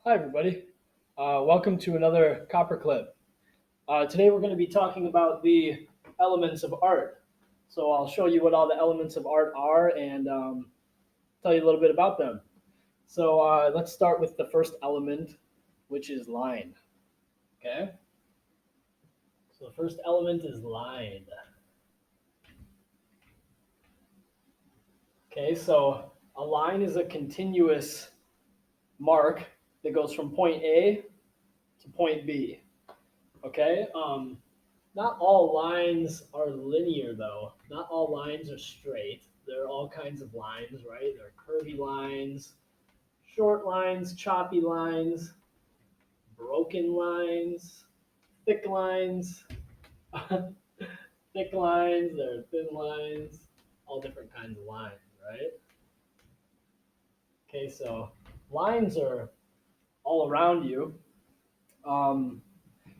Hi, everybody. Welcome to another Copper Clip. Today we're going to be talking about the elements of art. So I'll show you what all the elements of art are and tell you a little bit about them. So let's start with the first element, which is line. Okay. So the first element is line. Okay. So a line is a continuous mark that goes from point A to point B. Okay. Not all lines are linear, though. Not all lines are straight. There are all kinds of lines, right? There are curvy lines, short lines, choppy lines, broken lines, thick lines, thick lines, there are thin lines, all different kinds of lines, right? Okay, so lines are all around you. Um,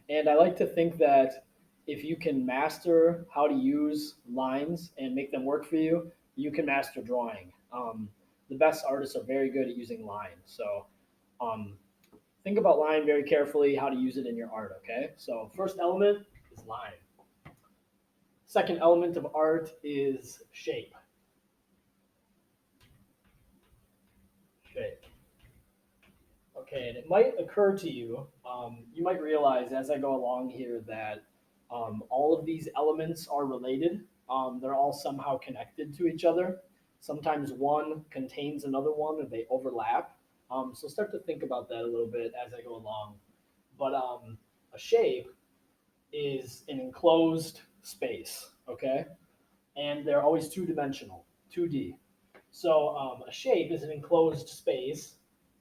And I like to think that if you can master how to use lines and make them work for you, you can master drawing. The best artists are very good at using line. So um, think about line very carefully, how to use it in your art, okay? So first element is line. Second element of art is shape. Shape. Okay, and it might occur to you, you might realize as I go along here that all of these elements are related. They're all somehow connected to each other. Sometimes one contains another one or they overlap. So start to think about that a little bit as I go along. But a shape is an enclosed space, okay? And they're always two dimensional, 2D. So a shape is an enclosed space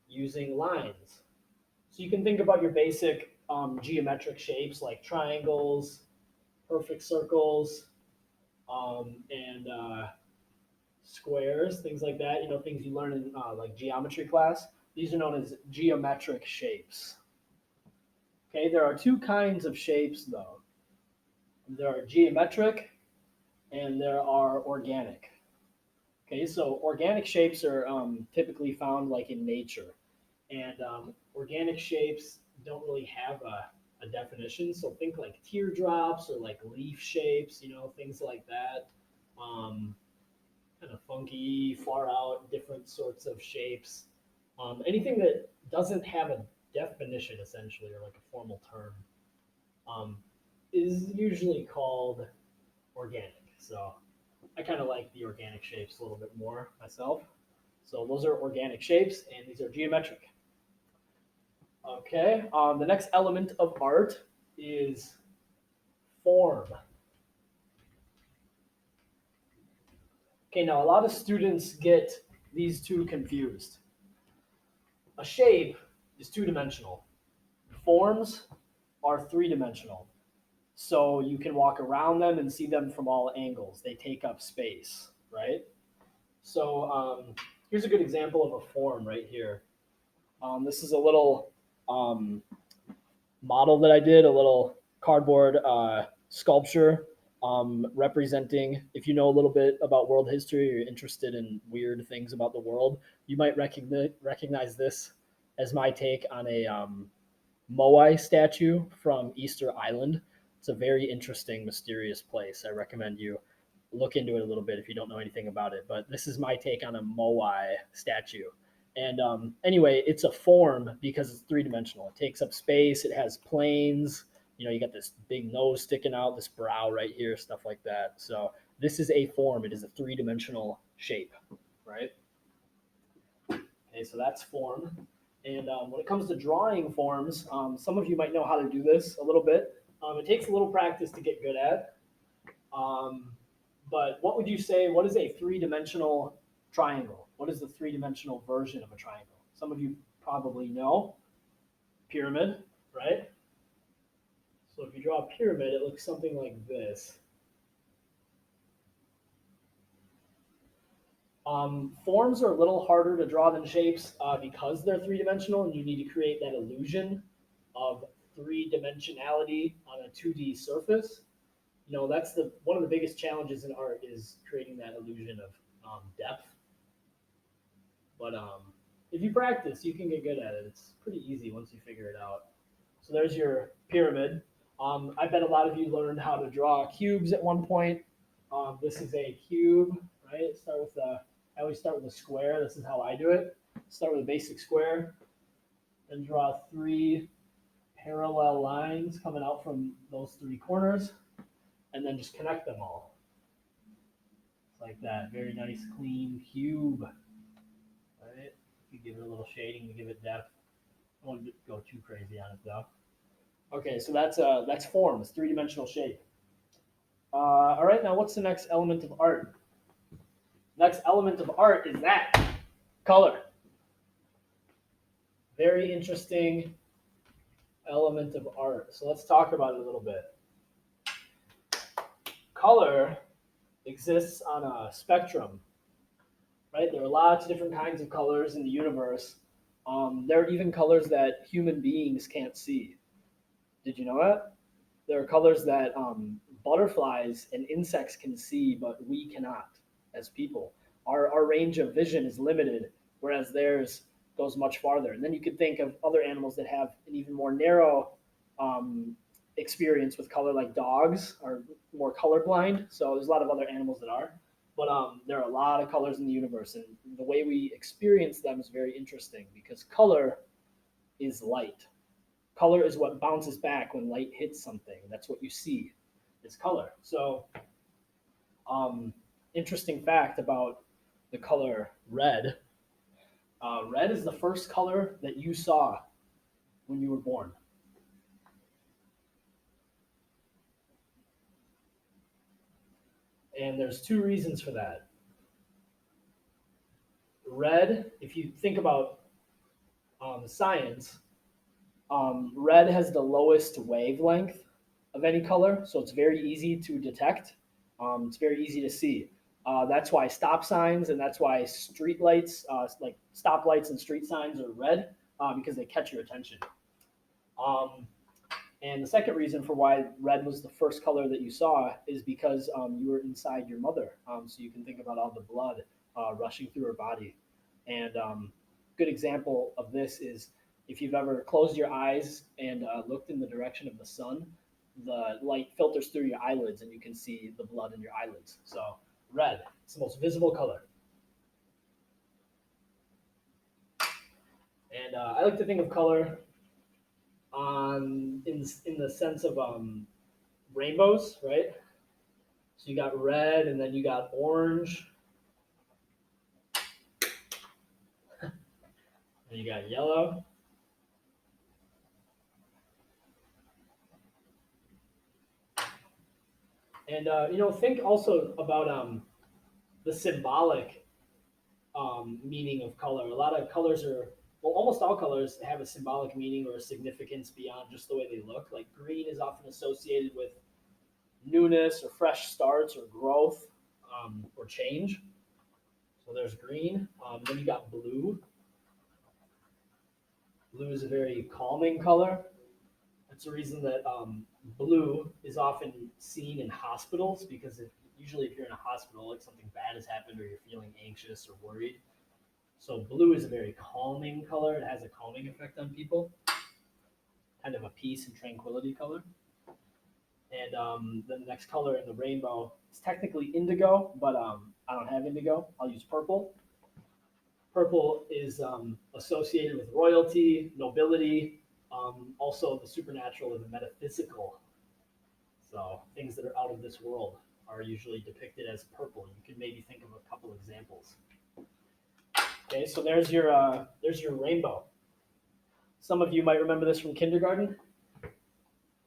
using lines. So you can think about your basic geometric shapes like triangles, perfect circles, and squares, things like that. You know, things you learn in like geometry class. These are known as geometric shapes. Okay, there are two kinds of shapes though. There are geometric and there are organic. Okay, so organic shapes are typically found like in nature, and organic shapes don't really have a definition. So think like teardrops or like leaf shapes, you know, things like that. Um, Kind of funky, far out, different sorts of shapes. Anything that doesn't have a definition, essentially, or like a formal term, um, is usually called organic. So I kind of like the organic shapes a little bit more myself. So those are organic shapes, and these are geometric. Okay. The next element of art is form. Okay. Now a lot of students get these two confused. A shape is two dimensional. Forms are three dimensional. So you can walk around them and see them from all angles. They take up space, right? So here's a good example of a form right here. This is a little um, model that I did, a little cardboard sculpture representing. If you know a little bit about world history or you're interested in weird things about the world, you might recognize this as my take on a Moai statue from Easter Island. It's a very interesting, mysterious place. I recommend you look into it a little bit if you don't know anything about it. But this is my take on a Moai statue. And anyway, it's a form because it's three dimensional. It takes up space. It has planes. You know, you got this big nose sticking out, this brow right here, stuff like that. So this is a form. It is a three dimensional shape, right? Okay, so that's form. And when it comes to drawing forms, some of you might know how to do this a little bit. It takes a little practice to get good at. Um, but what would you say? What is a three-dimensional triangle? What is the three-dimensional version of a triangle? Some of you probably know. Pyramid, right? So if you draw a pyramid, it looks something like this. Forms are a little harder to draw than shapes because they're three-dimensional, and you need to create that illusion of three-dimensionality on a 2D surface. You know, that's the one of the biggest challenges in art is creating that illusion of depth. But if you practice, you can get good at it. It's pretty easy once you figure it out. So there's your pyramid. I bet a lot of you learned how to draw cubes at one point. This is a cube, right? I always start with a square. This is how I do it. Start with a basic square, then draw three parallel lines coming out from those three corners, and then just connect them all. Like that. Very nice, clean cube. Right? You give it a little shading to give it depth. I won't go too crazy on it though. Okay, so that's form. It's three-dimensional shape. All right, now what's the next element of art? Next element of art is that color. Very interesting element of art. So let's talk about it a little bit. Color exists on a spectrum, right? There are lots of different kinds of colors in the universe. There are even colors that human beings can't see. Did you know that? There are colors that butterflies and insects can see, but we cannot as people. Our range of vision is limited, whereas theirs goes much farther. And then you could think of other animals that have an even more narrow experience with color, like dogs are more colorblind. So there's a lot of other animals that are. But there are a lot of colors in the universe, and the way we experience them is very interesting because color is light. Color is what bounces back when light hits something. That's what you see. It's color. So, interesting fact about the color red. Red is the first color that you saw when you were born. And there's two reasons for that. Red, if you think about science, red has the lowest wavelength of any color, so it's very easy to detect. It's very easy to see. That's why stop signs and that's why street lights, like stoplights and street signs, are red because they catch your attention. Um, and the second reason for why red was the first color that you saw is because you were inside your mother. So you can think about all the blood rushing through her body. And good example of this is if you've ever closed your eyes and looked in the direction of the sun, the light filters through your eyelids and you can see the blood in your eyelids. So red, it's the most visible color. And I like to think of color in the sense of rainbows, right? So you got red, and then you got orange, and you got yellow. And think also about the symbolic meaning of color. A lot of colors are, well, almost all colors have a symbolic meaning or a significance beyond just the way they look. Like green is often associated with newness or fresh starts or growth or change. So there's green. Then you got blue. Blue is a very calming color. That's the reason that blue is often seen in hospitals because usually if you're in a hospital, like something bad has happened or you're feeling anxious or worried. So blue is a very calming color. It has a calming effect on people, kind of a peace and tranquility color. And the next color in the rainbow is technically indigo, but I don't have indigo. I'll use purple. Purple is associated with royalty, nobility, also the supernatural and the metaphysical. So things that are out of this world are usually depicted as purple. You could maybe think of a couple examples. Okay, so there's your rainbow. Some of you might remember this from kindergarten.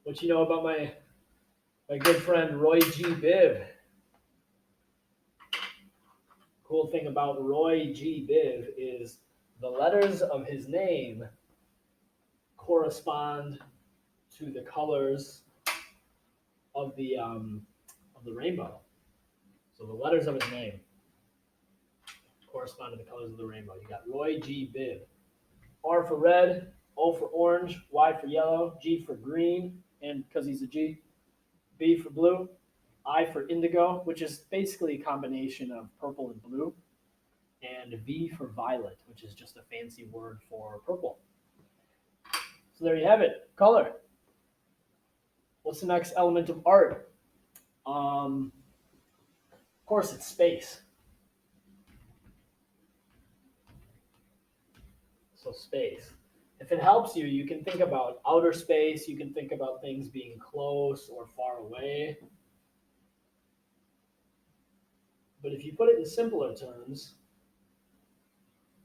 What you know about my good friend Roy G. Biv? Cool thing about Roy G. Biv is the letters of his name correspond to the colors of the rainbow. So the letters of his name correspond to the colors of the rainbow. You got Roy G. Biv. R for red, O for orange, Y for yellow, G for green, and because he's a G, B for blue, I for indigo, which is basically a combination of purple and blue, and V for violet, which is just a fancy word for purple. So there you have it, color. What's the next element of art? Of course, it's space. So space. If it helps you, you can think about outer space. You can think about things being close or far away. But if you put it in simpler terms,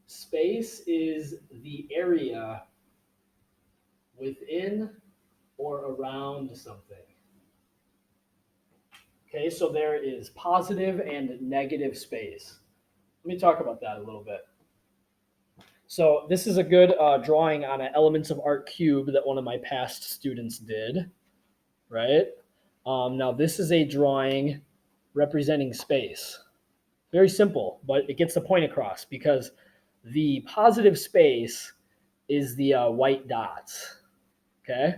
space is the area within or around something. Okay, so there is positive and negative space. Let me talk about that a little bit. So this is a good drawing on an Elements of Art cube that one of my past students did, right? Now this is a drawing representing space. Very simple, but it gets the point across because the positive space is the white dots, okay?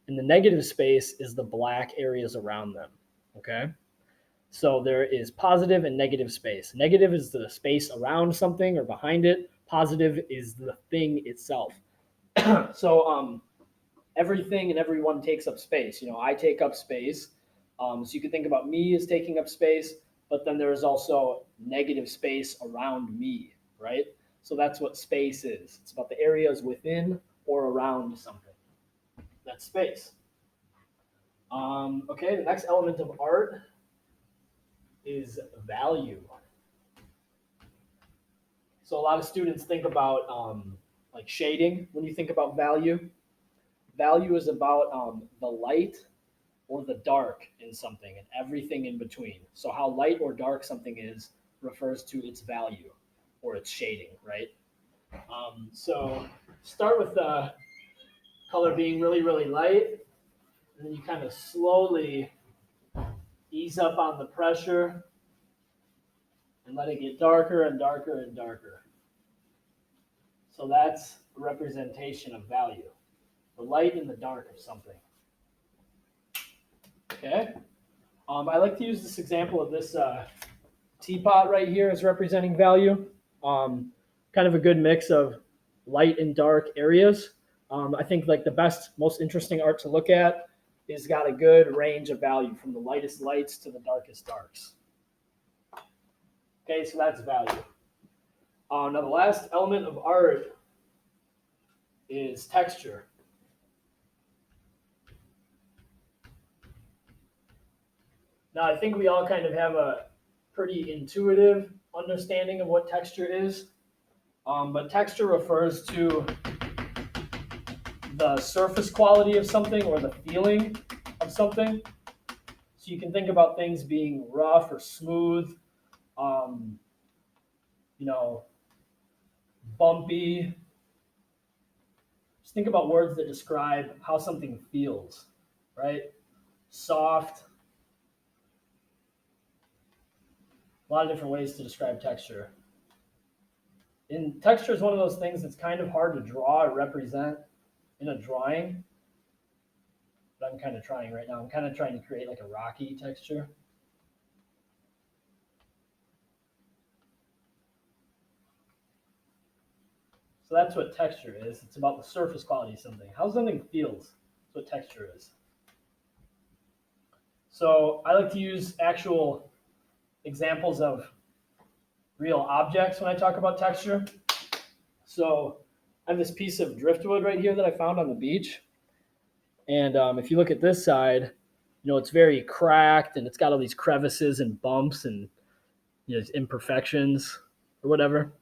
And the negative space is the black areas around them, okay? So there is positive and negative space. Negative is the space around something or behind it. Positive is the thing itself. So everything and everyone takes up space. You know, I take up space. So you can think about me as taking up space, but then there is also negative space around me, right? So that's what space is. It's about the areas within or around something. That's space. Okay, the next element of art is value. So a lot of students think about like shading when you think about value. Value is about the light or the dark in something and everything in between. So how light or dark something is refers to its value or its shading, right? So start with the color being really, really light, and then you kind of slowly ease up on the pressure and let it get darker and darker and darker. So that's a representation of value, the light and the dark of something. Okay. I like to use this example of this teapot right here as representing value. Kind of a good mix of light and dark areas. I think like the best, most interesting art to look at is got a good range of value from the lightest lights to the darkest darks. Okay, so that's value. Now the last element of art is texture. Now I think we all kind of have a pretty intuitive understanding of what texture is, but texture refers to the surface quality of something or the feeling of something. So you can think about things being rough or smooth, you know, bumpy. Just think about words that describe how something feels, right? Soft. A lot of different ways to describe texture. And texture is one of those things that's kind of hard to draw or represent in a drawing. But I'm kind of trying right now. I'm kind of trying to create like a rocky texture. So that's what texture is. It's about the surface quality of something. How something feels. That's what texture is. So I like to use actual examples of real objects when I talk about texture. So I have this piece of driftwood right here that I found on the beach. And if you look at this side, you know, it's very cracked and it's got all these crevices and bumps and, you know, imperfections or whatever.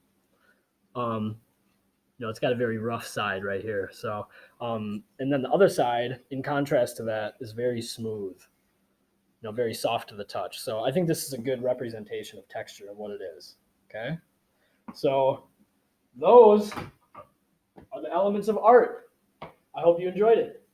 You know, it's got a very rough side right here. So, and then the other side, in contrast to that, is very smooth, you know, very soft to the touch. So I think this is a good representation of texture and what it is. Okay. So those are the elements of art. I hope you enjoyed it.